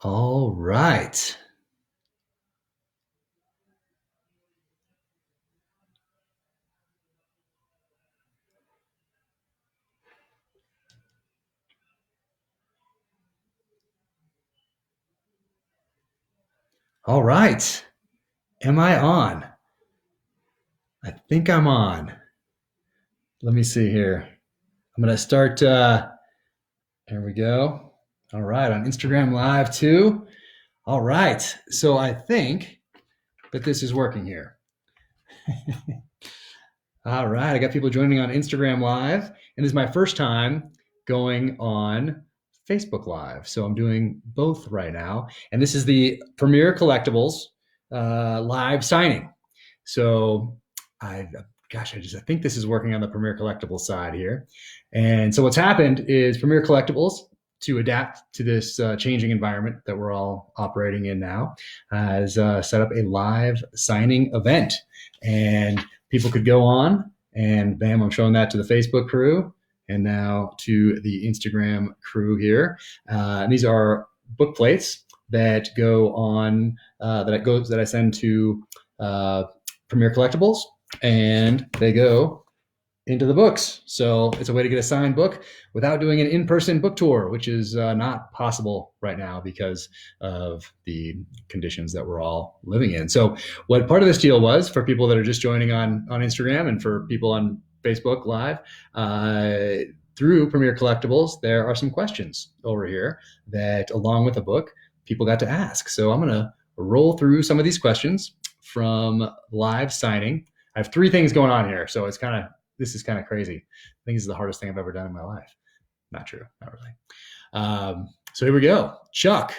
All right. All right. Am I on? I think I'm on. Let me see here. I'm going to start. There we go. All right. On Instagram Live too. All right. So I think that this is working here. All right. I got people joining on Instagram Live. And this is my first time going on Facebook Live. So I'm doing both right now. And this is the Premier Collectibles live signing. So I, I think this is working on the Premier Collectibles side here. And so what's happened is Premier Collectibles, to adapt to this changing environment that we're all operating in now, has set up a live signing event. And people could go on and bam, I'm showing that to the Facebook crew and now to the Instagram crew here. And these are book plates that go on, that I send to Premier Collectibles, and they go into the books. So it's a way to get a signed book without doing an in-person book tour, which is not possible right now because of the conditions that we're all living in. So what part of this deal was, for people that are just joining on Instagram and for people on Facebook Live, through Premier Collectibles, there are some questions over here that, along with the book, people got to ask. So I'm going to roll through some of these questions from live signing. I have three things going on here, so this is kind of crazy. I think this is the hardest thing I've ever done in my life. Not true, not really. So here we go. Chuck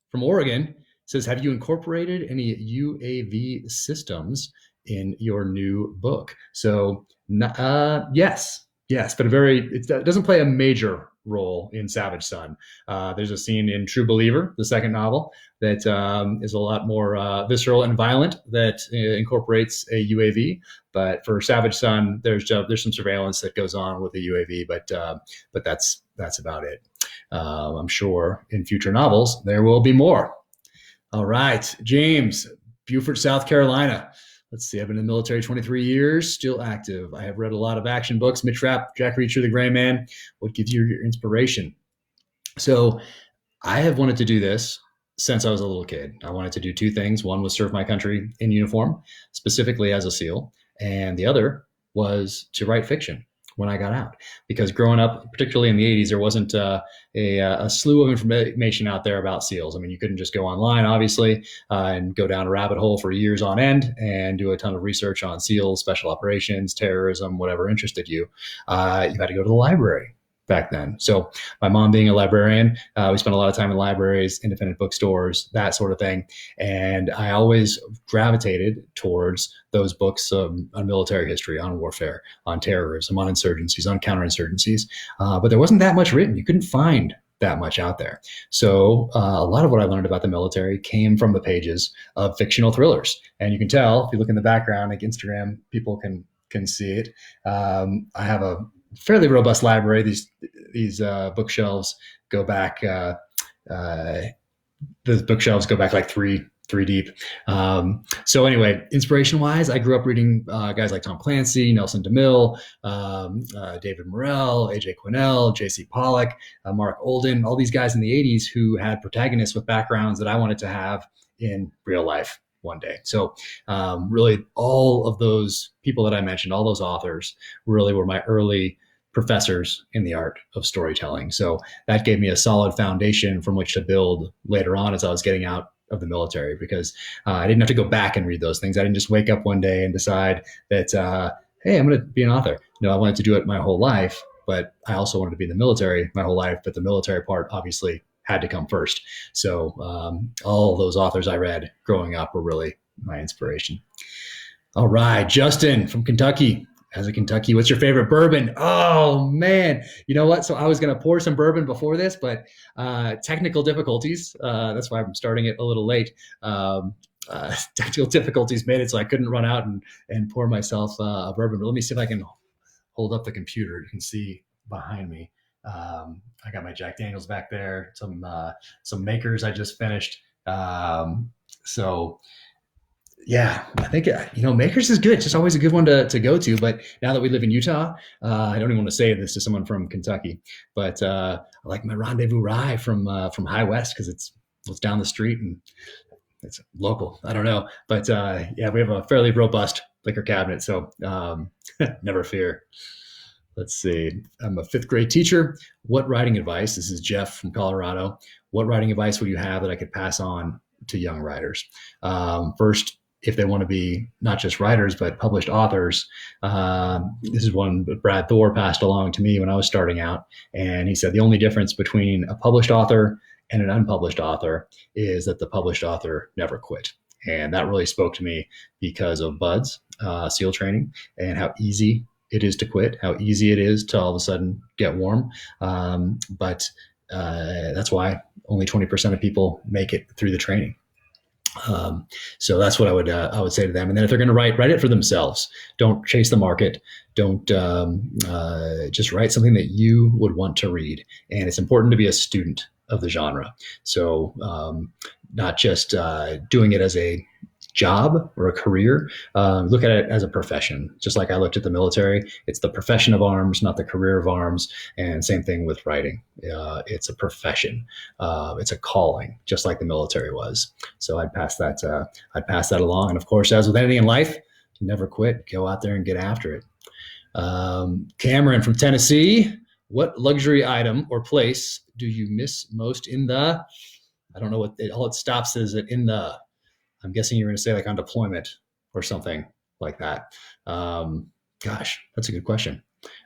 from Oregon says, have you incorporated any UAV systems in your new book? So yes, but it doesn't play a major role in Savage Son. There's a scene in True Believer, the second novel, that is a lot more visceral and violent, that incorporates a UAV. But for Savage Son, there's some surveillance that goes on with the UAV, but that's about it. I'm sure in future novels there will be more. All right, James, Beaufort, South Carolina. Let's see, I've been in the military 23 years, still active. I have read a lot of action books, Mitch Rapp, Jack Reacher, The Gray Man. What gives you your inspiration? So I have wanted to do this since I was a little kid. I wanted to do two things. One was serve my country in uniform, specifically as a SEAL. And the other was to write fiction when I got out. Because growing up, particularly in the 80s, there wasn't a slew of information out there about SEALs. I mean, you couldn't just go online, obviously, and go down a rabbit hole for years on end and do a ton of research on SEALs, special operations, terrorism, whatever interested you. You had to go to the library back then. So my mom being a librarian, we spent a lot of time in libraries, independent bookstores, that sort of thing. And I always gravitated towards those books on military history, on warfare, on terrorism, on insurgencies, on counterinsurgencies. But there wasn't that much written. You couldn't find that much out there. So a lot of what I learned about the military came from the pages of fictional thrillers. And you can tell, if you look in the background, like Instagram, people can see it. I have a fairly robust library. These bookshelves go back. The bookshelves go back like three deep. So anyway, inspiration wise, I grew up reading guys like Tom Clancy, Nelson DeMille, David Morrell, AJ Quinnell, J.C. Pollock, Mark Olden, all these guys in the 80s who had protagonists with backgrounds that I wanted to have in real life one day. So really all of those people that I mentioned, all those authors really were my early professors in the art of storytelling. So that gave me a solid foundation from which to build later on as I was getting out of the military, because I didn't have to go back and read those things. I didn't just wake up one day and decide that, hey, I'm going to be an author. No, I wanted to do it my whole life, but I also wanted to be in the military my whole life. But the military part obviously had to come first. So all those authors I read growing up were really my inspiration. All right, Justin from Kentucky. As a Kentucky, what's your favorite bourbon? Oh man, you know what? So I was going to pour some bourbon before this, but technical difficulties. That's why I'm starting it a little late. Technical difficulties made it so I couldn't run out and pour myself a bourbon. But let me see if I can hold up the computer. You can see behind me. I got my Jack Daniels back there, some Makers I just finished. So yeah, I think Makers is good. It's just always a good one to go to. But now that we live in Utah, I don't even want to say this to someone from Kentucky, but I like my Rendezvous Rye from High West because it's down the street and it's local. I don't know, but yeah, we have a fairly robust liquor cabinet, so never fear. Let's see. I'm a fifth grade teacher. What writing advice? This is Jeff from Colorado. What writing advice would you have that I could pass on to young writers? First, if they want to be not just writers, but published authors, this is one that Brad Thor passed along to me when I was starting out. And he said the only difference between a published author and an unpublished author is that the published author never quit. And that really spoke to me because of Bud's SEAL training and how easy it is to quit, how easy it is to all of a sudden get warm. But that's why only 20% of people make it through the training. So that's what I would say to them. And then if they're going to write it for themselves. Don't chase the market. Don't just write something that you would want to read. And it's important to be a student of the genre. So not just doing it as a job or a career, look at it as a profession. Just like I looked at the military, it's the profession of arms, not the career of arms. And same thing with writing. It's a profession. It's a calling, just like the military was. So I'd pass that along. And of course, as with anything in life, never quit. Go out there and get after it. Cameron from Tennessee, what luxury item or place do you miss most in the, I don't know what all it stops is it in the, I'm guessing you're going to say like on deployment or something like that. Gosh, that's a good question.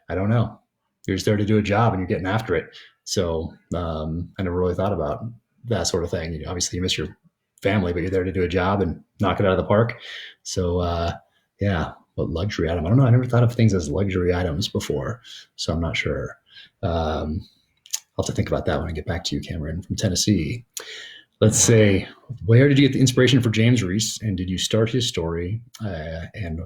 I don't know. You're just there to do a job and you're getting after it. So I never really thought about that sort of thing. Obviously you miss your family, but you're there to do a job and knock it out of the park. So yeah, what luxury item? I don't know. I never thought of things as luxury items before, so I'm not sure. I'll have to think about that when I get back to you, Cameron from Tennessee. Let's say, where did you get the inspiration for James Reese, and did you start his story and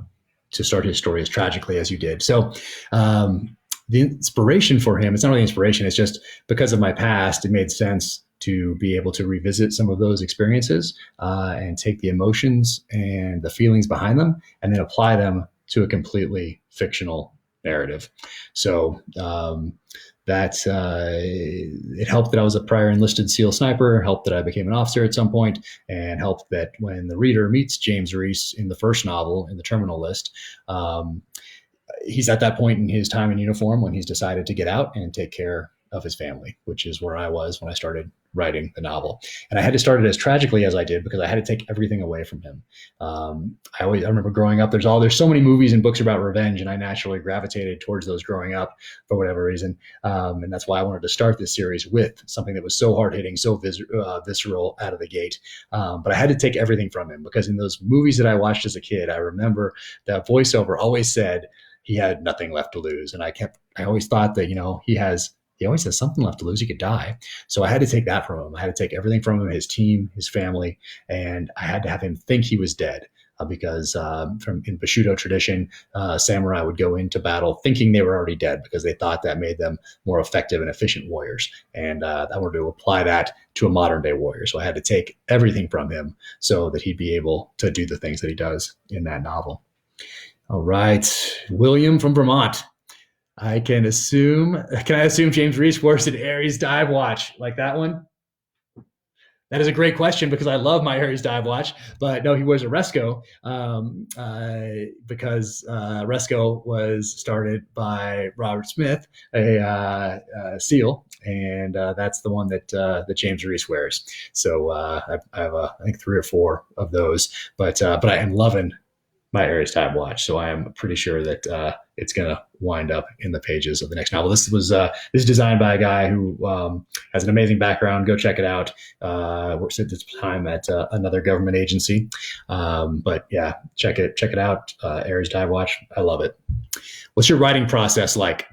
to start his story as tragically as you did? So the inspiration for him, it's not really inspiration, it's just because of my past, it made sense to be able to revisit some of those experiences and take the emotions and the feelings behind them and then apply them to a completely fictional narrative. So it helped that I was a prior enlisted SEAL sniper, helped that I became an officer at some point, and helped that when the reader meets James Reese in the first novel in the terminal list, he's at that point in his time in uniform when he's decided to get out and take care of his family, which is where I was when I started writing the novel. And I had to start it as tragically as I did because I had to take everything away from him. I remember growing up, there's so many movies and books about revenge, and I naturally gravitated towards those growing up for whatever reason. And that's why I wanted to start this series with something that was so hard hitting, so visceral out of the gate. But I had to take everything from him because in those movies that I watched as a kid, I remember that voiceover always said he had nothing left to lose. And I always thought that, he always has something left to lose. He could die. So I had to take that from him. I had to take everything from him, his team, his family, and I had to have him think he was dead because in Bushido tradition, samurai would go into battle thinking they were already dead because they thought that made them more effective and efficient warriors. And I wanted to apply that to a modern day warrior. So I had to take everything from him so that he'd be able to do the things that he does in that novel. All right. William from Vermont. Can I assume James Reese wears an Aries dive watch like that one? That is a great question because I love my Aries dive watch, but no, he wears a Resco because Resco was started by Robert Smith, a SEAL, and that's the one that James Reese wears. So I have I think 3 or 4 of those, but I am loving my Aries dive watch, so I am pretty sure that it's going to wind up in the pages of the next novel. This is designed by a guy who has an amazing background. Go check it out. Works at this time at another government agency, but yeah, check it out. Aries dive watch. I love it. What's your writing process like?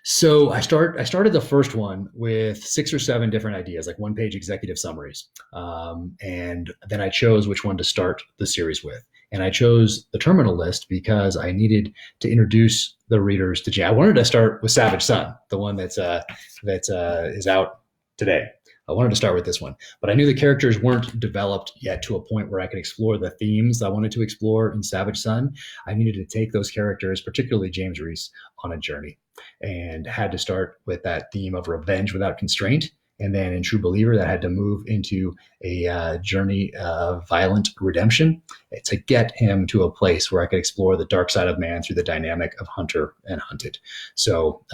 So I started the first one with 6 or 7 different ideas, like 1-page executive summaries. And then I chose which one to start the series with. And I chose the Terminal List because I needed to introduce the readers to James. I wanted to start with Savage Son, the one that is out today. I wanted to start with this one, but I knew the characters weren't developed yet to a point where I could explore the themes I wanted to explore in Savage Son. I needed to take those characters, particularly James Reese, on a journey, and had to start with that theme of revenge without constraint. And then in True Believer, that had to move into a journey of violent redemption to get him to a place where I could explore the dark side of man through the dynamic of hunter and hunted. So,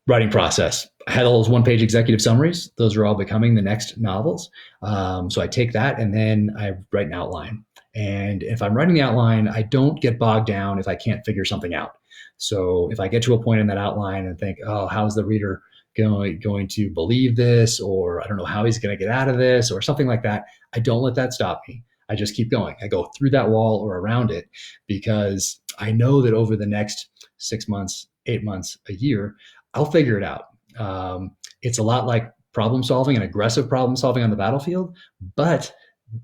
writing process. I had all those one-page executive summaries. Those are all becoming the next novels. So I take that and then I write an outline. And if I'm writing the outline, I don't get bogged down if I can't figure something out. So if I get to a point in that outline and think, oh, how's the reader going to believe this? Or I don't know how he's going to get out of this or something like that, I don't let that stop me. I just keep going. I go through that wall or around it because I know that over the next 6 months, 8 months, a year, I'll figure it out. It's a lot like problem solving and aggressive problem solving on the battlefield. But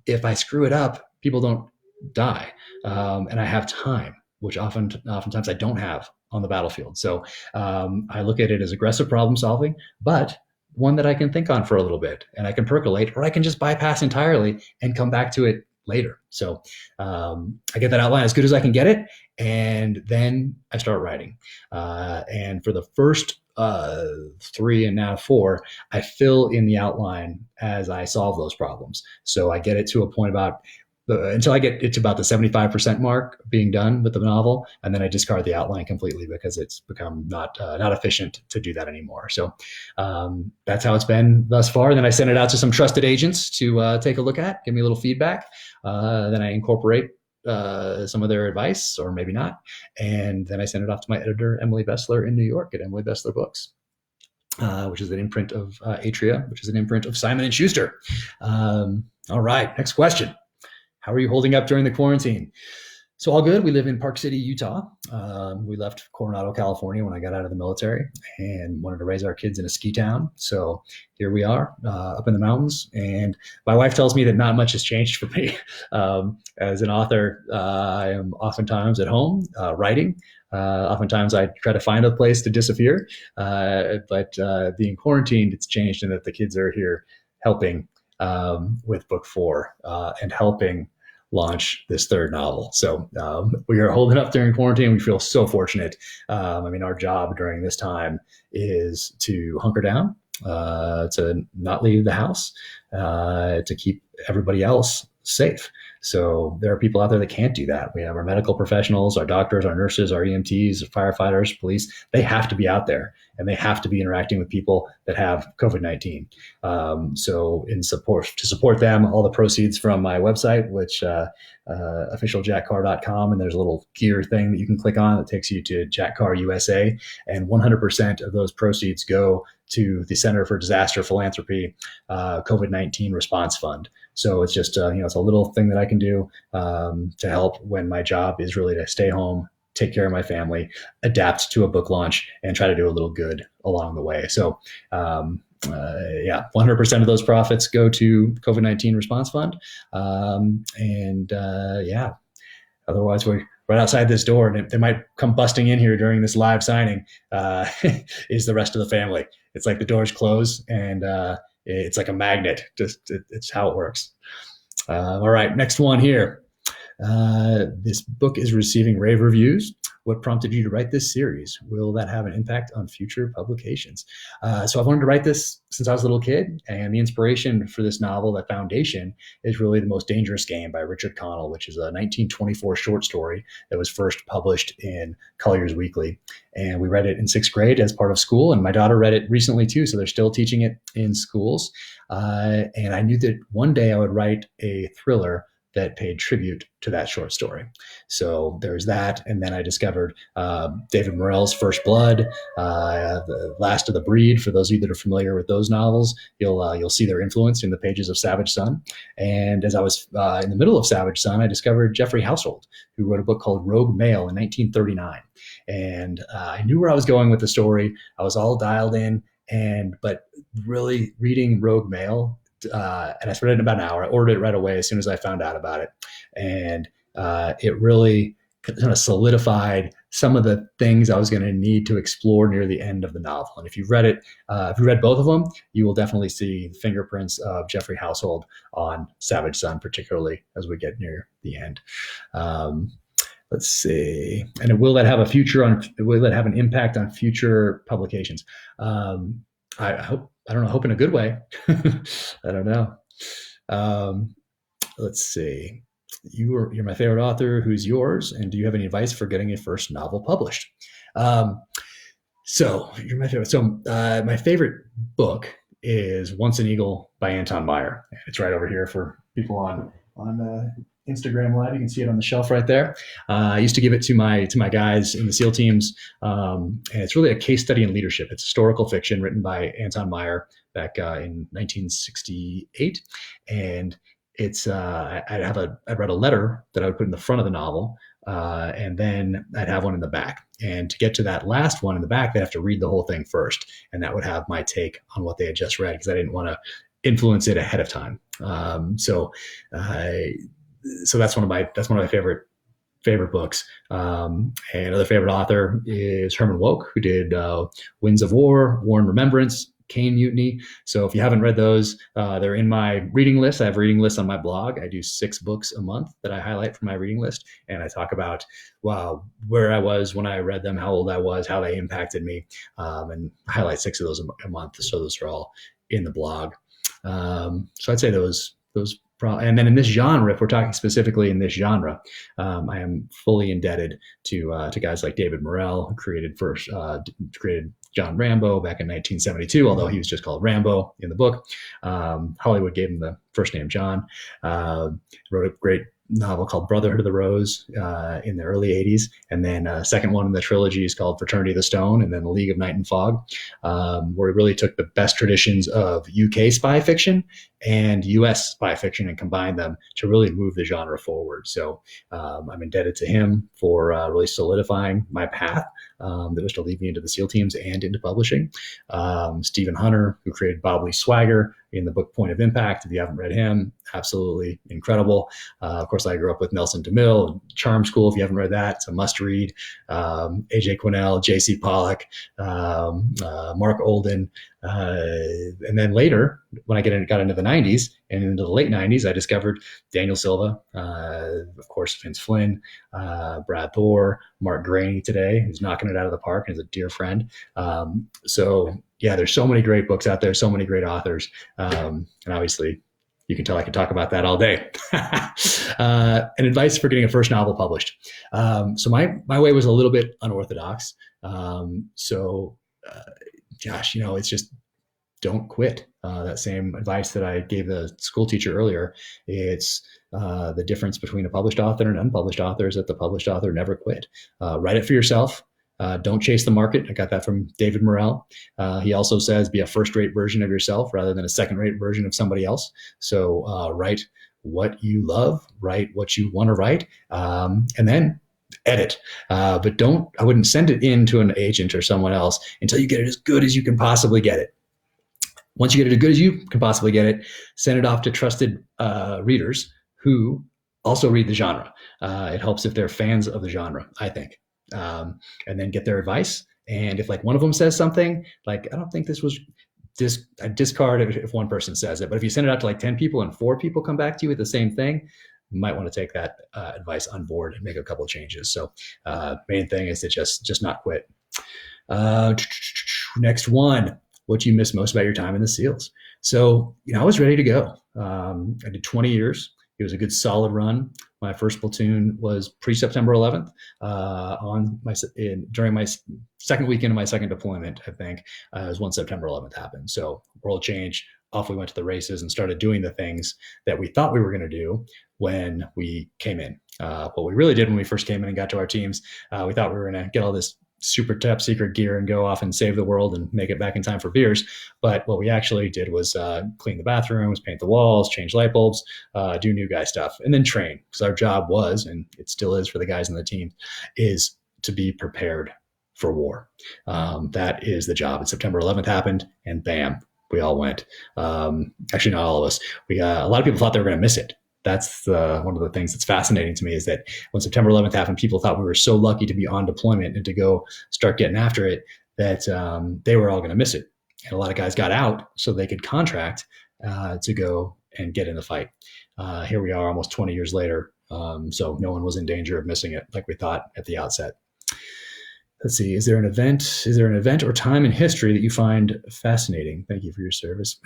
if I screw it up, people don't die. And I have time, which oftentimes I don't have on the battlefield. So I look at it as aggressive problem solving, but one that I can think on for a little bit and I can percolate, or I can just bypass entirely and come back to it later. So I get that outline as good as I can get it. And then I start writing. And for the first 3 and now 4, I fill in the outline as I solve those problems. So I get it to a point about until I get it to about the 75% mark being done with the novel, and then I discard the outline completely because it's become not efficient to do that anymore. So that's how it's been thus far. Then I send it out to some trusted agents to take a look at, give me a little feedback. Then I incorporate some of their advice, or maybe not, and then I send it off to my editor, Emily Bessler, in New York at Emily Bessler Books. Which is an imprint of Atria, which is an imprint of Simon & Schuster. All right, next question. How are you holding up during the quarantine? So all good. We live in Park City, Utah. We left Coronado, California when I got out of the military and wanted to raise our kids in a ski town. So here we are up in the mountains. And my wife tells me that not much has changed for me. As an author, I am oftentimes at home writing. Oftentimes I try to find a place to disappear. But being quarantined, it's changed in that the kids are here helping with book 4 and helping launch this 3rd novel. So we are holding up during quarantine. We feel so fortunate. Our job during this time is to hunker down, to not leave the house, to keep everybody else safe. So there are people out there that can't do that. We have our medical professionals, our doctors, our nurses, our EMTs, firefighters, police. They have to be out there and they have to be interacting with people that have COVID-19. So to support them, all the proceeds from my website, which officialjackcarr.com, and there's a little gear thing that you can click on that takes you to Jack Carr USA, and 100% of those proceeds go to the Center for Disaster Philanthropy COVID-19 Response Fund. So it's just it's a little thing that I can do to help when my job is really to stay home, take care of my family, adapt to a book launch, and try to do a little good along the way. So 100% of those profits go to COVID-19 Response Fund. Otherwise we're right outside this door, and they might come busting in here during this live signing, is the rest of the family. It's like the doors close, and it's like a magnet. It's how it works. All right, next one here. This book is receiving rave reviews. What prompted you to write this series? Will that have an impact on future publications? So I've wanted to write this since I was a little kid, and the inspiration for this novel, the foundation, is really The Most Dangerous Game by Richard Connell, which is a 1924 short story that was first published in Collier's Weekly. And we read it in 6th grade as part of school, and my daughter read it recently too, so they're still teaching it in schools. And I knew that one day I would write a thriller that paid tribute to that short story. So there's that. And then I discovered David Morrell's First Blood, The Last of the Breed. For those of you that are familiar with those novels, you'll see their influence in the pages of Savage Son. And as I was in the middle of Savage Son, I discovered Jeffrey Household, who wrote a book called Rogue Mail in 1939. And I knew where I was going with the story. I was all dialed in, but really reading Rogue Mail, and I started in about an hour. I ordered it right away as soon as I found out about it. And it really kind of solidified some of the things I was going to need to explore near the end of the novel. And if you've read it, if you read both of them, you will definitely see the fingerprints of Jeffrey Household on Savage Son, particularly as we get near the end. Um, let's see. And will that have a future on? Will that have an impact on future publications? I hope. I don't know. Hope in a good way. I don't know. Um, let's see. You're my favorite author. Who's yours? And do you have any advice for getting a first novel published? Um, so you're my favorite. So my favorite book is Once an Eagle by Anton Meyer. It's right over here for people on Instagram Live. You can see it on the shelf right there. I used to give it to my guys in the SEAL teams, and it's really a case study in leadership. It's historical fiction written by Anton Meyer back in 1968, and it's I'd read a letter that I would put in the front of the novel, and then I'd have one in the back. And to get to that last one in the back, they'd have to read the whole thing first, and that would have my take on what they had just read because I didn't want to influence it ahead of time. So that's one of my favorite books. And another favorite author is Herman Wouk, who did Winds of War, War and Remembrance, Caine Mutiny. So if you haven't read those, they're in my reading list. I have reading lists on my blog. I do 6 books a month that I highlight from my reading list. And I talk about where I was when I read them, how old I was, how they impacted me, and highlight 6 of those a month. So those are all in the blog. So I'd say those. And then in this genre, if we're talking specifically in this genre, I am fully indebted to guys like David Morrell, who created John Rambo back in 1972, although he was just called Rambo in the book. Hollywood gave him the first name John. Wrote a great novel called Brotherhood of the Rose in the early 80s. And then a second one in the trilogy is called Fraternity of the Stone, and then The League of Night and Fog, where he really took the best traditions of UK spy fiction and US spy fiction and combined them to really move the genre forward. So I'm indebted to him for really solidifying my path that was to lead me into the SEAL teams and into publishing. Stephen Hunter, who created Bob Lee Swagger in the book Point of Impact. If you haven't read him, absolutely incredible. Of course, I grew up with Nelson DeMille, Charm School. If you haven't read that, it's a must read. AJ Quinnell, JC Pollock, Mark Olden. And then later, when I got into the 90s and into the late 90s, I discovered Daniel Silva, of course, Vince Flynn, Brad Thor, Mark Graney today, who's knocking it out of the park and is a dear friend. So yeah, there's so many great books out there, so many great authors. And obviously, you can tell I could talk about that all day. And advice for getting a first novel published. So my way was a little bit unorthodox. Gosh, it's just don't quit. That same advice that I gave the school teacher earlier. It's the difference between a published author and an unpublished author is that the published author never quit. Write it for yourself. Don't chase the market. I got that from David Morrell. He also says be a first-rate version of yourself rather than a second-rate version of somebody else. So write what you love, write what you want to write, and then edit. But I wouldn't send it in to an agent or someone else until you get it as good as you can possibly get it. Once you get it as good as you can possibly get it, send it off to trusted readers who also read the genre. It helps if they're fans of the genre, I think. And then get their advice. And if one of them says something I don't think this was I discard it if one person says it, but if you send it out to 10 people and 4 people come back to you with the same thing, you might want to take that advice on board and make a couple of changes. So main thing is to just not quit. Next one, what you miss most about your time in the SEALs. So, I was ready to go. I did 20 years. It was a good solid run. My first platoon was pre-September 11th during my second weekend of my second deployment, I think, was when September 11th happened. So world changed. Off we went to the races and started doing the things that we thought we were going to do when we came in. What we really did when we first came in and got to our teams, we thought we were going to get all this super top secret gear and go off and save the world and make it back in time for beers. But what we actually did was clean the bathrooms, paint the walls, change light bulbs, do new guy stuff, and then train. Because our job was, and it still is for the guys in the team, is to be prepared for war. That is the job. And September 11th happened, and bam, we all went. Actually, not all of us. A lot of people thought they were going to miss it. that's one of the things that's fascinating to me, is that when September 11th happened, people thought we were so lucky to be on deployment and to go start getting after it, that they were all going to miss it. And a lot of guys got out so they could contract to go and get in the fight. Here we are almost 20 years later. So no one was in danger of missing it like we thought at the outset. Let's see. Is there an event or time in history that you find fascinating? Thank you for your service.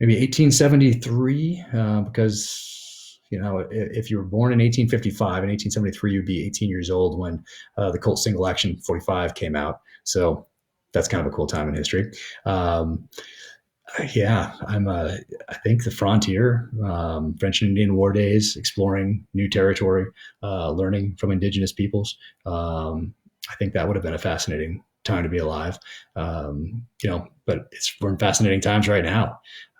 Maybe 1873, because, if you were born in 1855, in 1873, you'd be 18 years old when the Colt Single Action 45 came out. So that's kind of a cool time in history. I think the frontier, French and Indian War days, exploring new territory, learning from indigenous peoples. I think that would have been a fascinating time to be alive. But we're in fascinating times right now.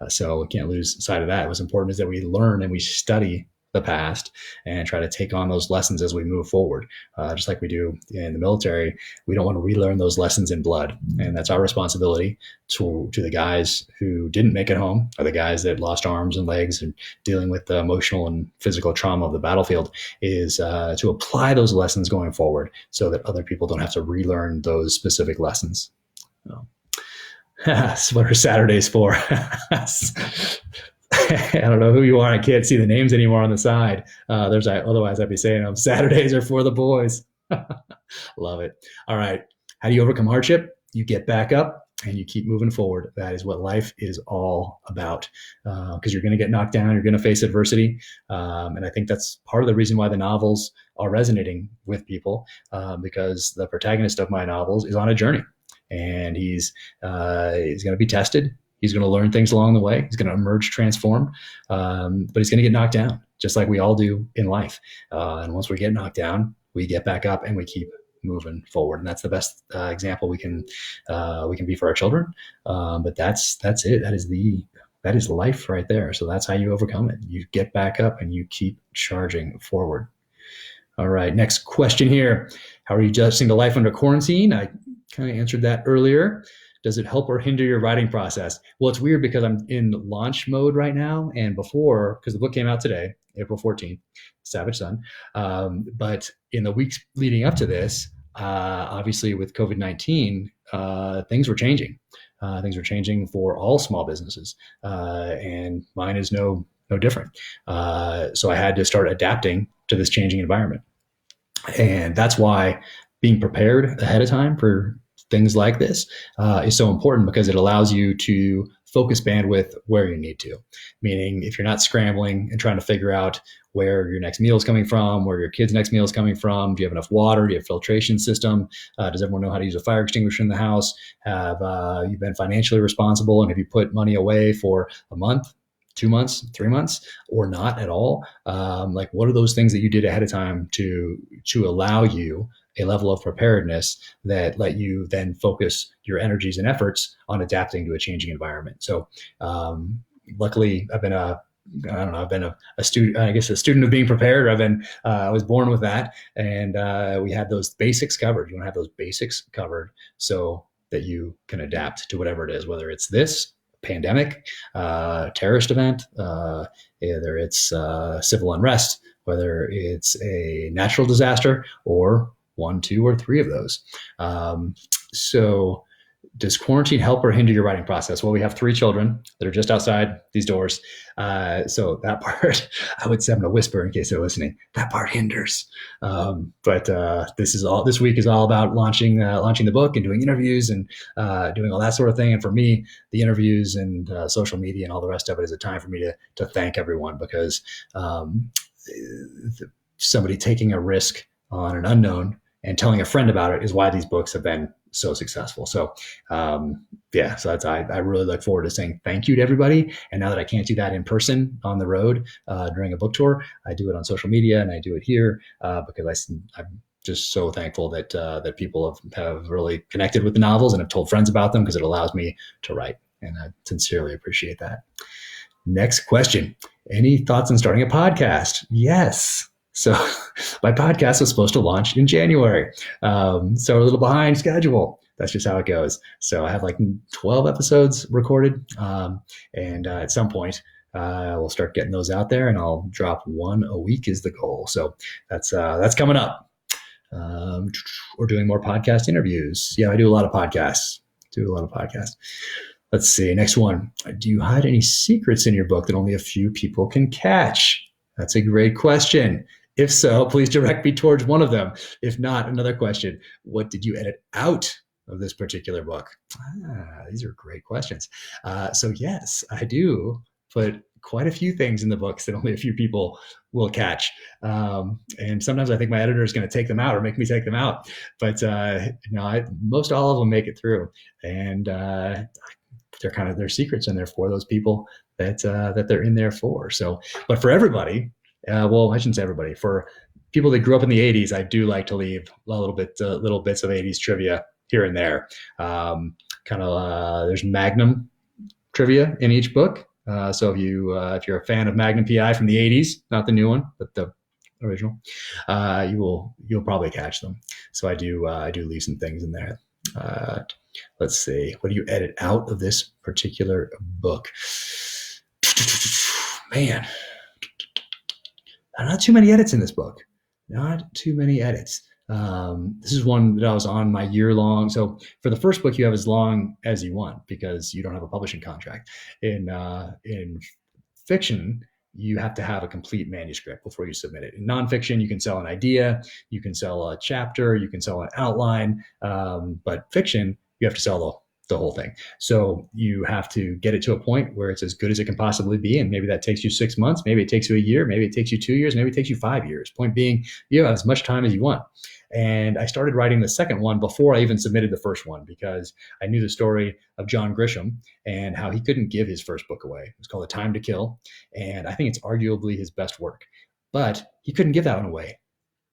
So we can't lose sight of that. What's important is that we learn and we study the past and try to take on those lessons as we move forward. Just like we do in the military, we don't want to relearn those lessons in blood. And that's our responsibility to the guys who didn't make it home, or the guys that lost arms and legs and dealing with the emotional and physical trauma of the battlefield, is to apply those lessons going forward so that other people don't have to relearn those specific lessons. That's what are Saturdays for? I don't know who you are. I can't see the names anymore on the side. Otherwise I'd be saying Saturdays are for the boys. Love it. All right. How do you overcome hardship? You get back up and you keep moving forward. That is what life is all about. Because you're going to get knocked down. You're going to face adversity. And I think that's part of the reason why the novels are resonating with people, because the protagonist of my novels is on a journey, and he's going to be tested. He's going to learn things along the way. He's going to emerge transformed, but he's going to get knocked down, just like we all do in life. And once we get knocked down, we get back up and we keep moving forward. And that's the best example we can be for our children. But that's it. That is life right there. So that's how you overcome it. You get back up and you keep charging forward. All right. Next question here. How are you adjusting to life under quarantine? I kind of answered that earlier. Does it help or hinder your writing process? Well, it's weird because I'm in launch mode right now. And because the book came out today, April 14th, Savage Son. But in the weeks leading up to this, obviously with COVID-19, things were changing. Things were changing for all small businesses. And mine is no different. So I had to start adapting to this changing environment. And that's why being prepared ahead of time for things like this is so important, because it allows you to focus bandwidth where you need to. Meaning, if you're not scrambling and trying to figure out where your next meal is coming from, where your kid's next meal is coming from, do you have enough water? Do you have a filtration system? Does everyone know how to use a fire extinguisher in the house? Have you been financially responsible, and have you put money away for a month, 2 months, 3 months, or not at all? What are those things that you did ahead of time to allow you a level of preparedness that let you then focus your energies and efforts on adapting to a changing environment? So luckily, I've been a student, I guess, a student of being prepared. I was born with that, and we had those basics covered. You want to have those basics covered so that you can adapt to whatever it is, whether it's this pandemic, terrorist event, whether it's civil unrest, whether it's a natural disaster, or 1, 2, or 3 of those. So does quarantine help or hinder your writing process? Well, we have 3 children that are just outside these doors. So that part, I would say, I'm going to whisper in case they're listening, that part hinders. But this week is all about launching the book and doing interviews and doing all that sort of thing. And for me, the interviews and social media and all the rest of it is a time for me to thank everyone, because somebody taking a risk on an unknown and telling a friend about it is why these books have been so successful. So, so I really look forward to saying thank you to everybody. And now that I can't do that in person on the road during a book tour, I do it on social media, and I do it here because I'm just so thankful that people have really connected with the novels and have told friends about them, because it allows me to write. And I sincerely appreciate that. Next question. Any thoughts on starting a podcast? Yes. So my podcast was supposed to launch in January. So a little behind schedule. That's just how it goes. So I have 12 episodes recorded. And at some point, We'll start getting those out there, and I'll drop one a week is the goal. So that's coming up. We're doing more podcast interviews. Yeah, I do a lot of podcasts. Let's see. Next one. Do you hide any secrets in your book that only a few people can catch? That's a great question. If so, please direct me towards one of them. If not, another question. What did you edit out of this particular book? These are great questions. So yes, I do put quite a few things in the books that only a few people will catch. And sometimes I think my editor is going to take them out or make me take them out. But most all of them make it through. And they're kind of their secrets, and they're for those people that they're in there for. So, but for everybody, well, I shouldn't say everybody. For people that grew up in the '80s, I do like to leave little bits of '80s trivia here and there. There's Magnum trivia in each book. So if you're a fan of Magnum PI from the '80s, not the new one, but the original, you'll probably catch them. So I do leave some things in there. Let's see. What do you edit out of this particular book? Man, not too many edits in this book. Not too many edits. This is one that I was on my year-long. So for the first book, you have as long as you want because you don't have a publishing contract. In fiction, you have to have a complete manuscript before you submit it. In nonfiction, you can sell an idea, you can sell a chapter, you can sell an outline, but fiction, you have to sell the whole thing. So you have to get it to a point where it's as good as it can possibly be. And maybe that takes you 6 months, maybe it takes you a year, maybe it takes you 2 years, maybe it takes you 5 years. Point being, you have as much time as you want. And I started writing the second one before I even submitted the first one because I knew the story of John Grisham and how he couldn't give his first book away. It was called A Time to Kill. And I think it's arguably his best work. But he couldn't give that one away.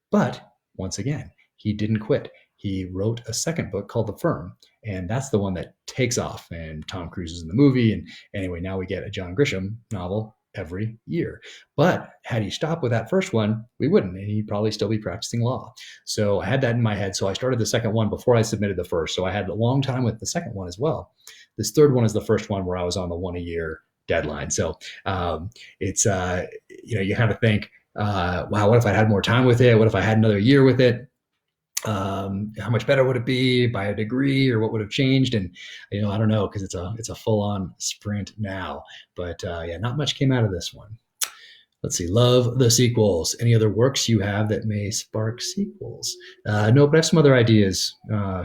But once again, he didn't quit. He wrote a second book called The Firm. And that's the one that takes off. And Tom Cruise is in the movie. And anyway, now we get a John Grisham novel every year. But had he stopped with that first one, we wouldn't, and he'd probably still be practicing law. So I had that in my head. So I started the second one before I submitted the first. So I had a long time with the second one as well. This third one is the first one where I was on the 1 a year deadline. So it's, you kind of think, wow, what if I had more time with it? What if I had another year with it? How much better would it be by a degree, or what would have changed? And I don't know, because it's a full-on sprint now. But not much came out of this one. Let's see. Love the sequels. Any other works you have that may spark sequels? No, but I have some other ideas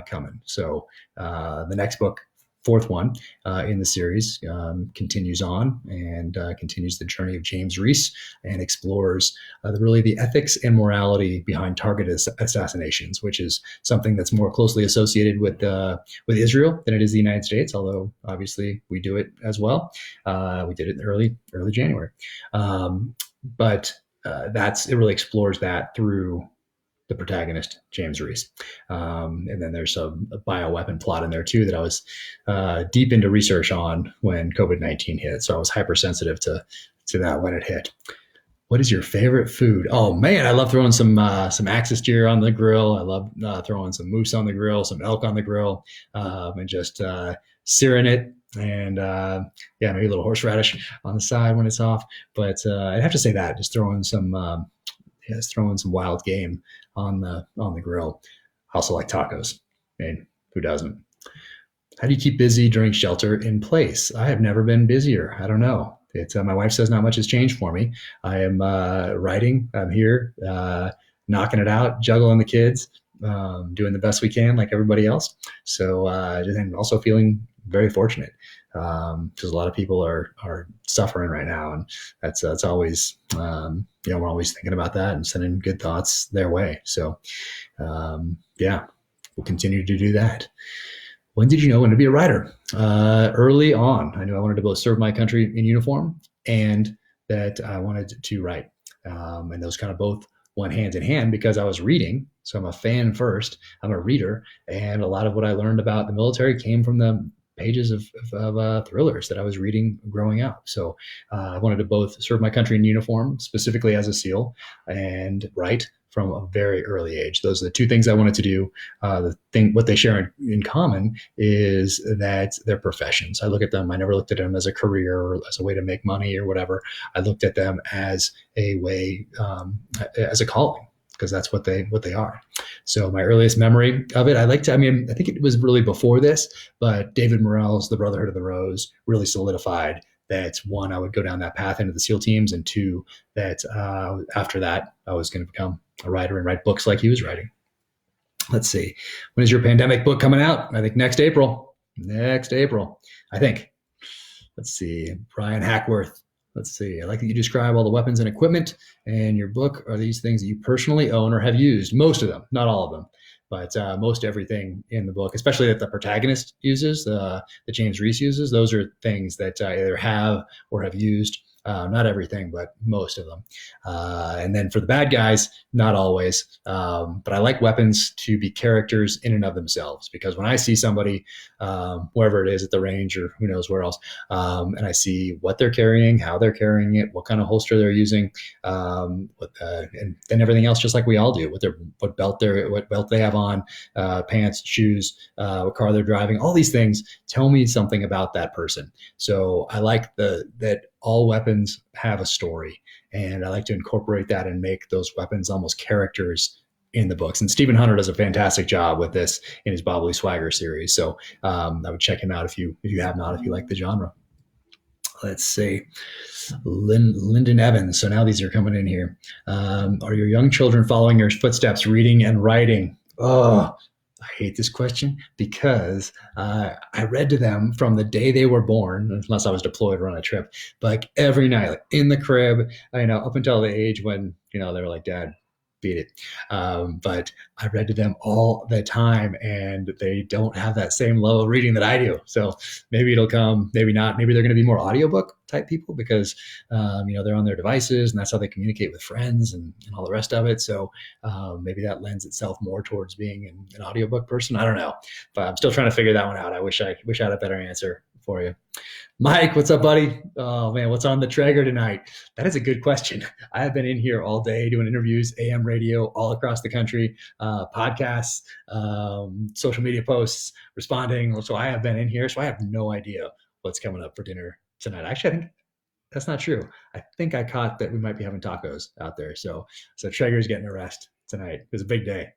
coming. So the next book, fourth one in the series, continues on and continues the journey of James Reese and explores really the ethics and morality behind targeted assassinations, which is something that's more closely associated with Israel than it is the United States, although obviously we do it as well. We did it in early January. But it really explores that through the protagonist, James Reese. And then there's a bioweapon plot in there too that I was deep into research on when COVID-19 hit. So I was hypersensitive to that when it hit. What is your favorite food? Oh man, I love throwing some axis deer on the grill. I love throwing some moose on the grill, some elk on the grill, and just searing it. And maybe a little horseradish on the side when it's off. But I'd have to say that, just throwing some wild game on the grill. I also like tacos. I mean, who doesn't? How do you keep busy during shelter in place? I have never been busier. I don't know. My wife says not much has changed for me. I am writing. I'm here, knocking it out, juggling the kids, doing the best we can like everybody else. So I'm also feeling very fortunate because a lot of people are suffering right now, and that's always we're always thinking about that and sending good thoughts their way. So we'll continue to do that. When did you know when to be a writer? Early on. I knew I wanted to both serve my country in uniform and that I wanted to write, and those kind of both went hand in hand because I was reading. So I'm a fan first. I'm a reader, and a lot of what I learned about the military came from the pages of thrillers that I was reading growing up. So I wanted to both serve my country in uniform, specifically as a SEAL, and write from a very early age. Those are the two things I wanted to do. What they share in common is that they're professions. I look at them, I never looked at them as a career or as a way to make money or whatever. I looked at them as a way, as a calling, because that's what they are. So my earliest memory of it, I think it was really before this, but David Morrell's The Brotherhood of the Rose really solidified that, one, I would go down that path into the SEAL teams, and two, that after that, I was going to become a writer and write books like he was writing. Let's see. When is your pandemic book coming out? I think next April. I think. Let's see. Brian Hackworth. Let's see. I like that you describe all the weapons and equipment in your book. Are these things that you personally own or have used? Most of them, not all of them, but most everything in the book, especially that the protagonist uses, that James Reese uses, those are things that I either have or have used. Not everything, but most of them. And then for the bad guys, not always. But I like weapons to be characters in and of themselves, because when I see somebody, wherever it is at the range or who knows where else, and I see what they're carrying, how they're carrying it, what kind of holster they're using, and then everything else, just like we all do, what belt they have on, pants, shoes, what car they're driving, all these things tell me something about that person. So I like that all weapons have a story, and I like to incorporate that and make those weapons almost characters in the books. And Stephen Hunter does a fantastic job with this in his Bobbly Swagger series. So I would check him out if you have not, if you like the genre. Let's see. Lyndon Evans. So now these are coming in here. Are your young children following your footsteps, reading and writing? Oh, I hate this question, because I read to them from the day they were born, unless I was deployed or on a trip, but like every night, like in the crib, up until the age when, they were like, Dad, beat it. But I read to them all the time, and they don't have that same level of reading that I do. So maybe it'll come, maybe not. Maybe they're going to be more audiobook type people, because they're on their devices, and that's how they communicate with friends and all the rest of it. So maybe that lends itself more towards being an audiobook person. I don't know, but I'm still trying to figure that one out. I wish I had a better answer for you. Mike, what's up, buddy? Oh man, what's on the Traeger tonight? That is a good question. I have been in here all day doing interviews, AM radio all across the country, podcasts, social media posts, responding. So I have been in here, so I have no idea what's coming up for dinner tonight. Actually, I think that's not true. I think I caught that we might be having tacos out there. So Traeger's getting a rest tonight. It was a big day.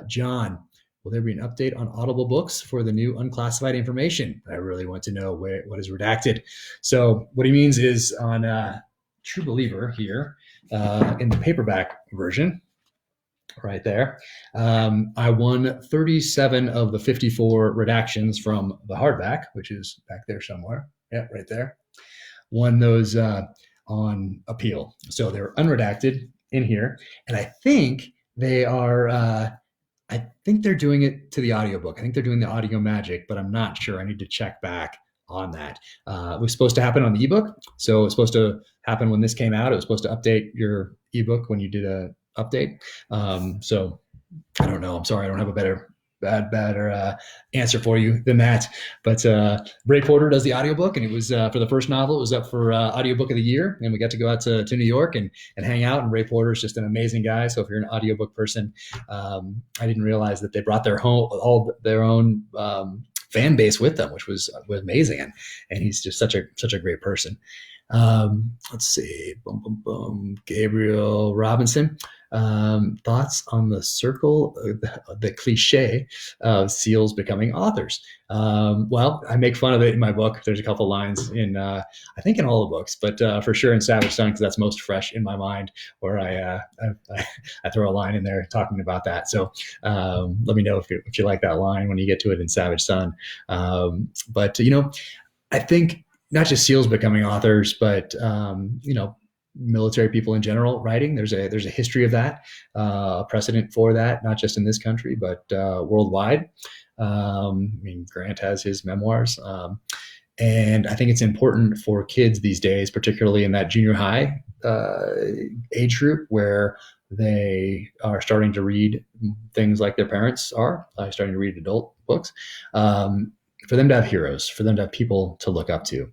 John, will there be an update on Audible books for the new unclassified information? I really want to know what is redacted. So what he means is on True Believer here, in the paperback version, right there, I won 37 of the 54 redactions from the hardback, which is back there somewhere. Yeah, right there. Won those on appeal. So they're unredacted in here. And I think they are... I think they're doing it to the audiobook. I think they're doing the audio magic, but I'm not sure. I need to check back on that. It was supposed to happen on the ebook. So it's supposed to happen when this came out. It was supposed to update your ebook when you did a update. So I don't know. I'm sorry. I don't have a better answer for you than that. But Ray Porter does the audiobook, and it was for the first novel. It was up for audiobook of the year, and we got to go out to New York and hang out. And Ray Porter is just an amazing guy. So if you're an audiobook person, I didn't realize that they brought their own fan base with them, which was amazing. And he's just such a great person. Let's see. Gabriel Robinson. Thoughts on the circle, the cliche of SEALs becoming authors? Well, I make fun of it in my book. There's a couple lines in, I think in all the books, but for sure in Savage Son, because that's most fresh in my mind, where I throw a line in there talking about that. So let me know if you like that line when you get to it in Savage Son. But I think not just SEALs becoming authors, but military people in general writing. There's a history of that, a precedent for that, not just in this country, but worldwide. Grant has his memoirs. And I think it's important for kids these days, particularly in that junior high age group, where they are starting to read things like their parents are, starting to read adult books, for them to have heroes, for them to have people to look up to.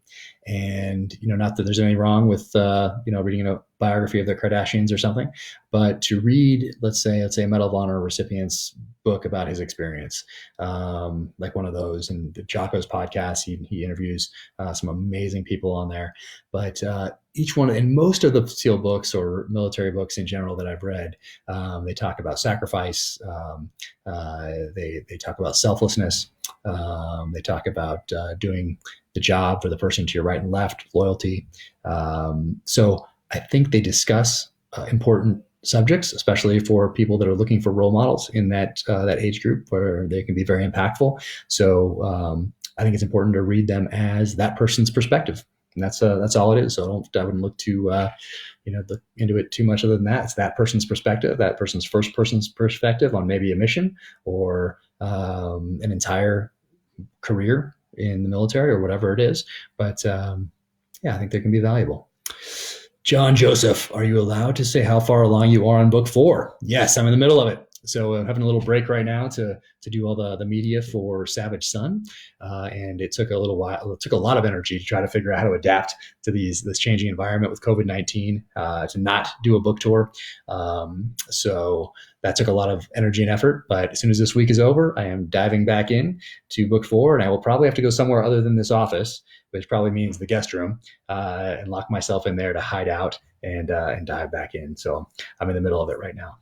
And, not that there's anything wrong with, reading a biography of the Kardashians or something, but to read, let's say a Medal of Honor recipient's book about his experience, like one of those. And the Jocko's podcast, he interviews some amazing people on there. But each one, in most of the SEAL books or military books in general that I've read, they talk about sacrifice. They talk about selflessness. They talk about doing the job for the person to your right and left, loyalty. So I think they discuss important subjects, especially for people that are looking for role models in that age group where they can be very impactful. So I think it's important to read them as that person's perspective. And that's all it is. So I wouldn't look to look into it too much other than that. It's that person's perspective, that person's first person's perspective on maybe a mission or an entire career in the military or whatever it is. But I think they can be valuable. John Joseph, are you allowed to say how far along you are on book 4? Yes, I'm in the middle of it. So I'm having a little break right now to do all the media for Savage Son. And it took a little while. It took a lot of energy to try to figure out how to adapt to this changing environment with COVID-19, to not do a book tour. So that took a lot of energy and effort. But as soon as this week is over, I am diving back in to book 4. And I will probably have to go somewhere other than this office, which probably means the guest room, and lock myself in there to hide out and dive back in. So I'm in the middle of it right now.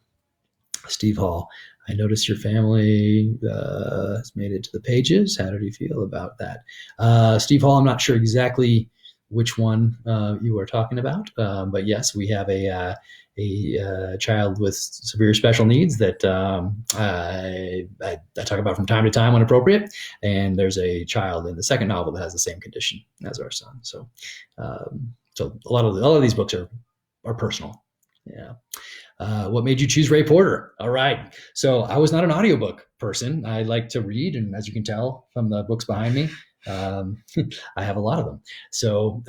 Steve Hall, I noticed your family has made it to the pages. How did you feel about that? Steve Hall, I'm not sure exactly which one you are talking about, but yes, we have a child with severe special needs that I talk about from time to time when appropriate. And there's a child in the second novel that has the same condition as our son. So so a lot of these books are personal. Yeah. What made you choose Ray Porter? All right. So I was not an audiobook person. I like to read. And as you can tell from the books behind me, I have a lot of them. So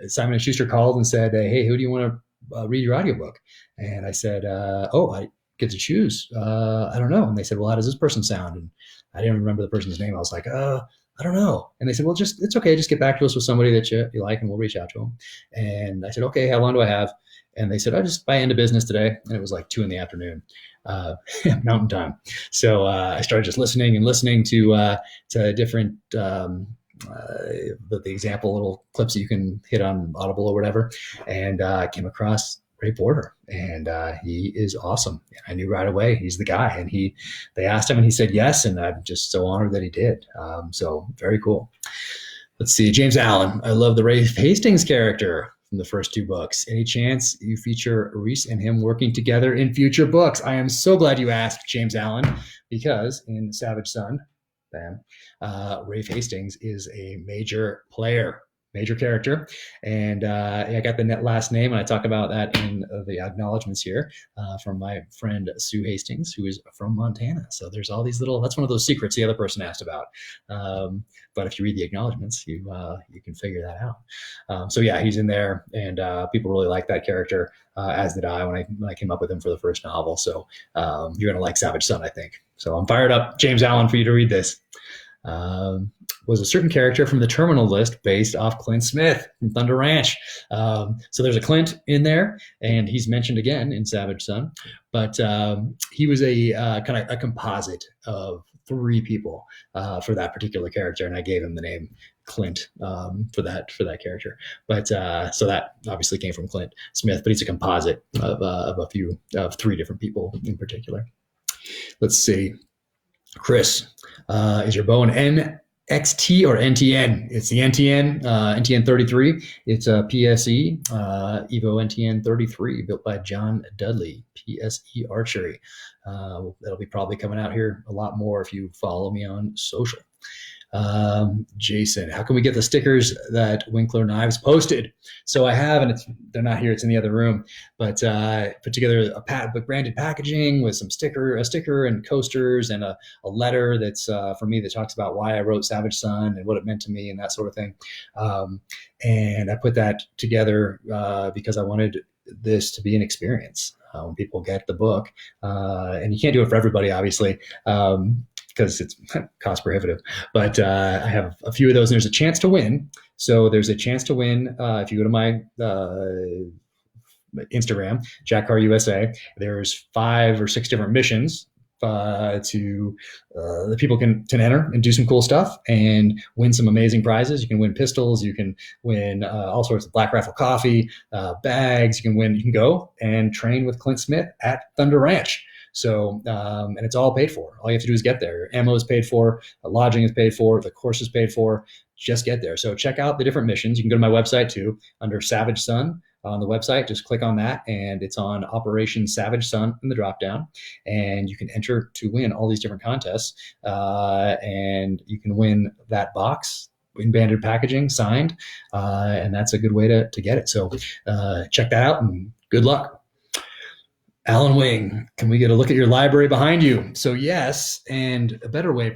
Simon & Schuster called and said, hey, who do you want to read your audiobook? And I said, I get to choose. I don't know. And they said, well, how does this person sound? And I didn't remember the person's name. I was like, I don't know. And they said, well, it's okay. Just get back to us with somebody that you like, and we'll reach out to them. And I said, okay, how long do I have? And they said, just by end of business today. And it was like 2 p.m, Mountain Time. So I started just listening to different, the example little clips that you can hit on Audible or whatever. And I came across Ray Porter, and he is awesome. And I knew right away he's the guy. And they asked him, and he said yes. And I'm just so honored that he did. So very cool. Let's see, James Allen. I love the Ray Hastings character from the first 2 books. Any chance you feature Reese and him working together in future books? I am so glad you asked, James Allen, because in Savage Son, Ray Hastings is a major player, major character. And I got the last name, and I talk about that in the acknowledgments here from my friend Sue Hastings, who is from Montana. So there's all these that's one of those secrets the other person asked about. But if you read the acknowledgments, you can figure that out. So yeah, he's in there, and people really like that character, as did I when I came up with him for the first novel. So you're gonna like Savage Son, I think. So I'm fired up, James Allen, for you to read this. Was a certain character from the Terminal List based off Clint Smith from Thunder Ranch. So there's a Clint in there, and he's mentioned again in Savage Son, but he was a kind of a composite of 3 people for that particular character, and I gave him the name Clint for that character. But so that obviously came from Clint Smith, but he's a composite of 3 different people in particular. Let's see. Chris, is your bow an NXT or NTN? It's the NTN, NTN 33. It's a PSE, Evo NTN 33, built by John Dudley, PSE Archery. That'll be probably coming out here a lot more if you follow me on social. Jason, how can we get the stickers that Winkler Knives posted? So I have, and they're not here, it's in the other room, but put together a branded packaging with a sticker and coasters and a letter that's for me that talks about why I wrote Savage Son and what it meant to me and that sort of thing. And I put that together because I wanted this to be an experience when people get the book. And you can't do it for everybody, obviously, because it's cost prohibitive. But I have a few of those, and there's a chance to win. So there's a chance to win if you go to my Instagram, Jack Carr USA. There's 5 or 6 different missions to the people can enter and do some cool stuff and win some amazing prizes. You can win pistols. You can win all sorts of Black Rifle coffee, bags. You can win. You can go and train with Clint Smith at Thunder Ranch. So, and it's all paid for. All you have to do is get there. Ammo is paid for. Lodging is paid for. The course is paid for. Just get there. So check out the different missions. You can go to my website too under Savage Sun on the website. Just click on that, and it's on Operation Savage Sun in the dropdown, and you can enter to win all these different contests, and you can win that box in banded packaging, signed, and that's a good way to get it. So check that out, and good luck. Alan Wing, can we get a look at your library behind you? So yes, and a better way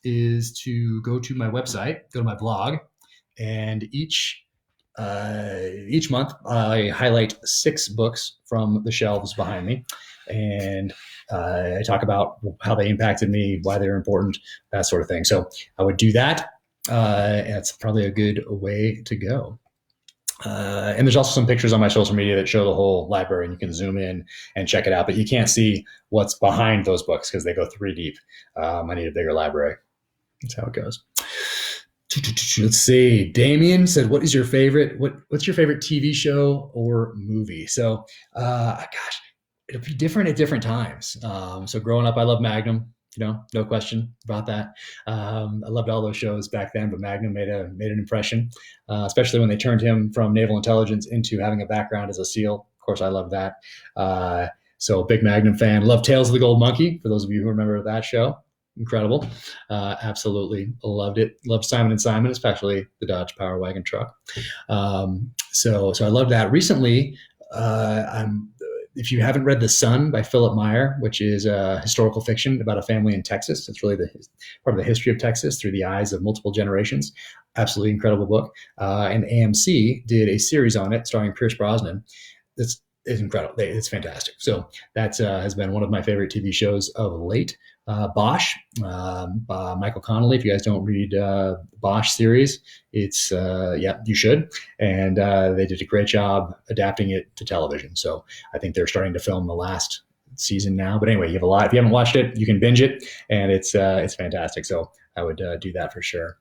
is to go to my website, go to my blog, and each month I highlight 6 books from the shelves behind me, and I talk about how they impacted me, why they're important, that sort of thing. So I would do that. That's probably a good way to go. And there's also some pictures on my social media that show the whole library, and you can zoom in and check it out, but you can't see what's behind those books because they go 3 deep. I need a bigger library. That's how it goes. Let's see. Damien said, what's your favorite TV show or movie? So, gosh, it'll be different at different times. So growing up, I love Magnum, no question about that. I loved all those shows back then, but Magnum made an impression, especially when they turned him from naval intelligence into having a background as a SEAL. Of course, I love that. So big Magnum fan. Love Tales of the Gold Monkey, for those of you who remember that show. Incredible. Absolutely loved it. Loved Simon & Simon, especially the Dodge Power Wagon truck. So I loved that. Recently, if you haven't read The Son by Philip Meyer, which is historical fiction about a family in Texas, it's really part of the history of Texas through the eyes of multiple generations. Absolutely incredible book. And AMC did a series on it starring Pierce Brosnan. It's incredible. It's fantastic. So that has been one of my favorite TV shows of late. Bosch, by Michael Connolly. If you guys don't read Bosch series, it's you should. And they did a great job adapting it to television. So I think they're starting to film the last season now. But anyway, you have a lot. If you haven't watched it, you can binge it, and it's fantastic. So I would do that for sure.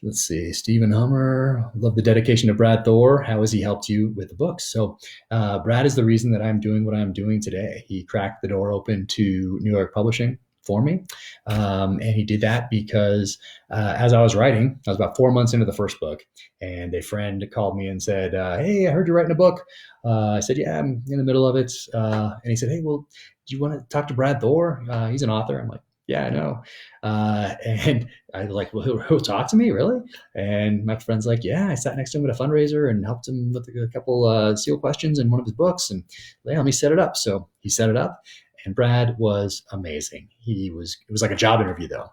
Let's see. Stephen Hummer, love the dedication to Brad Thor. How has he helped you with the books? So Brad is the reason that I'm doing what I'm doing today. He cracked the door open to New York Publishing for me. And he did that because as I was writing, I was about 4 months into the first book, and a friend called me and said, hey, I heard you're writing a book. I said, yeah, I'm in the middle of it. And he said, hey, well, do you want to talk to Brad Thor? He's an author. I'm like, yeah, I know. And I like, well, he'll talk to me, really? And my friend's like, yeah, I sat next to him at a fundraiser and helped him with a couple SEAL questions in one of his books, and let me set it up. So he set it up, and Brad was amazing. It was like a job interview though.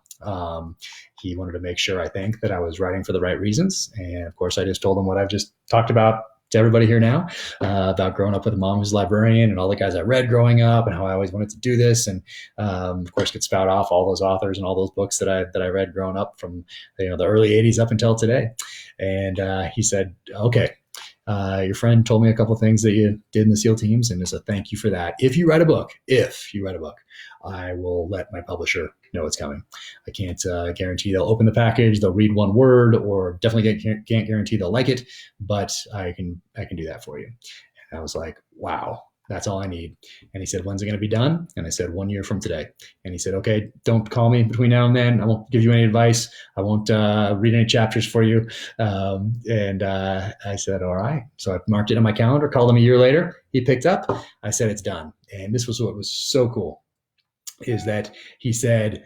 He wanted to make sure, I think, that I was writing for the right reasons. And of course, I just told him what I've just talked about to everybody here now, about growing up with a mom who's a librarian and all the guys I read growing up and how I always wanted to do this. And of course, could spout off all those authors and all those books that I read growing up from the early 80s up until today. And he said, okay, your friend told me a couple of things that you did in the SEAL teams, and it's a thank you for that. If you write a book, I will let my publisher know it's coming. I can't guarantee they'll open the package, they'll read one word, or definitely can't guarantee they'll like it, but I can do that for you. And I was like, wow, that's all I need. And he said, when's it going to be done? And I said, 1 year from today. And he said, okay, don't call me between now and then. I won't give you any advice. I won't read any chapters for you. And I said, all right. So I marked it on my calendar, called him a year later. He picked up. I said, it's done. And this was what was so cool, is that he said,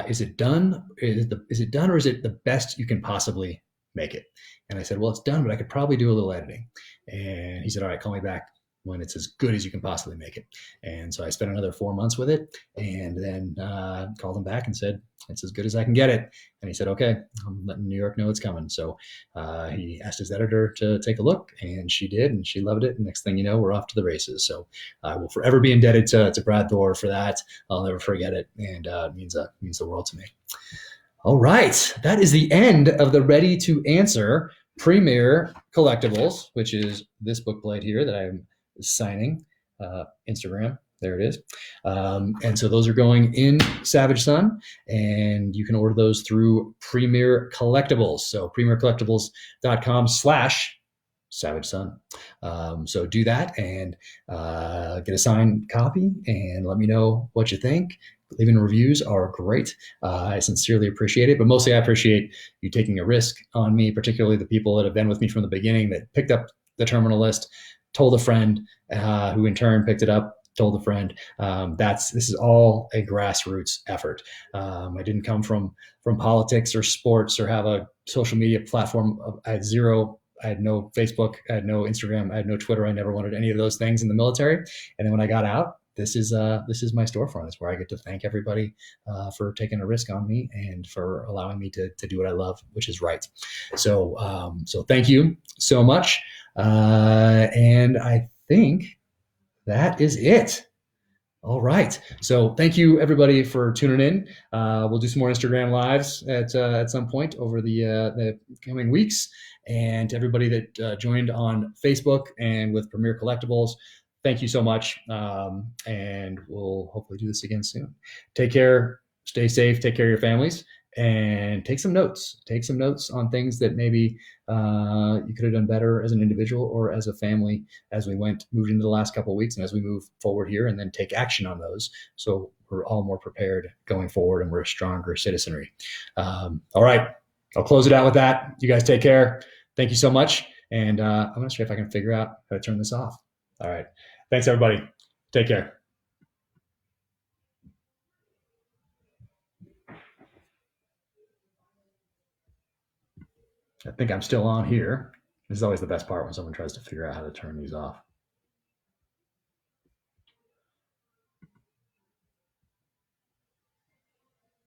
is it done? Is it done, or is it the best you can possibly make it? And I said, well, it's done, but I could probably do a little editing. And he said, all right, call me back when it's as good as you can possibly make it. And so I spent another 4 months with it, and then called him back and said, it's as good as I can get it. And he said, okay, I'm letting New York know it's coming. So he asked his editor to take a look, and she did, and she loved it. And next thing you know, we're off to the races. So I will forever be indebted to Brad Thor for that. I'll never forget it. And it means the world to me. All right, that is the end of the Ready to Answer Premier Collectibles, which is this book plate here that I'm signing. Instagram, there it is. And so those are going in Savage Sun, and you can order those through Premier Collectibles. So premiercollectibles.com/Savage Sun. So do that and get a signed copy and let me know what you think. Leaving reviews are great. I sincerely appreciate it, but mostly I appreciate you taking a risk on me, particularly the people that have been with me from the beginning that picked up the terminal list, told a friend, who in turn picked it up, told a friend. This is all a grassroots effort. I didn't come from politics or sports or have a social media platform. I had zero. I had no Facebook. I had no Instagram. I had no Twitter. I never wanted any of those things in the military. And then when I got out, this is my storefront. It's where I get to thank everybody for taking a risk on me and for allowing me to do what I love, which is right. So thank you so much. And I think that is it. All right. So thank you everybody for tuning in. We'll do some more Instagram lives at some point over the coming weeks. And to everybody that joined on Facebook and with Premier Collectibles, thank you so much. And we'll hopefully do this again soon. Take care. Stay safe. Take care of your families. And take some notes. Take some notes on things that maybe you could have done better as an individual or as a family as we moved into the last couple of weeks and as we move forward here, and then take action on those so we're all more prepared going forward and we're a stronger citizenry. All right, I'll close it out with that. You guys take care. Thank you so much. And I'm going to see if I can figure out how to turn this off. All right. Thanks, everybody. Take care. I think I'm still on here. This is always the best part when someone tries to figure out how to turn these off.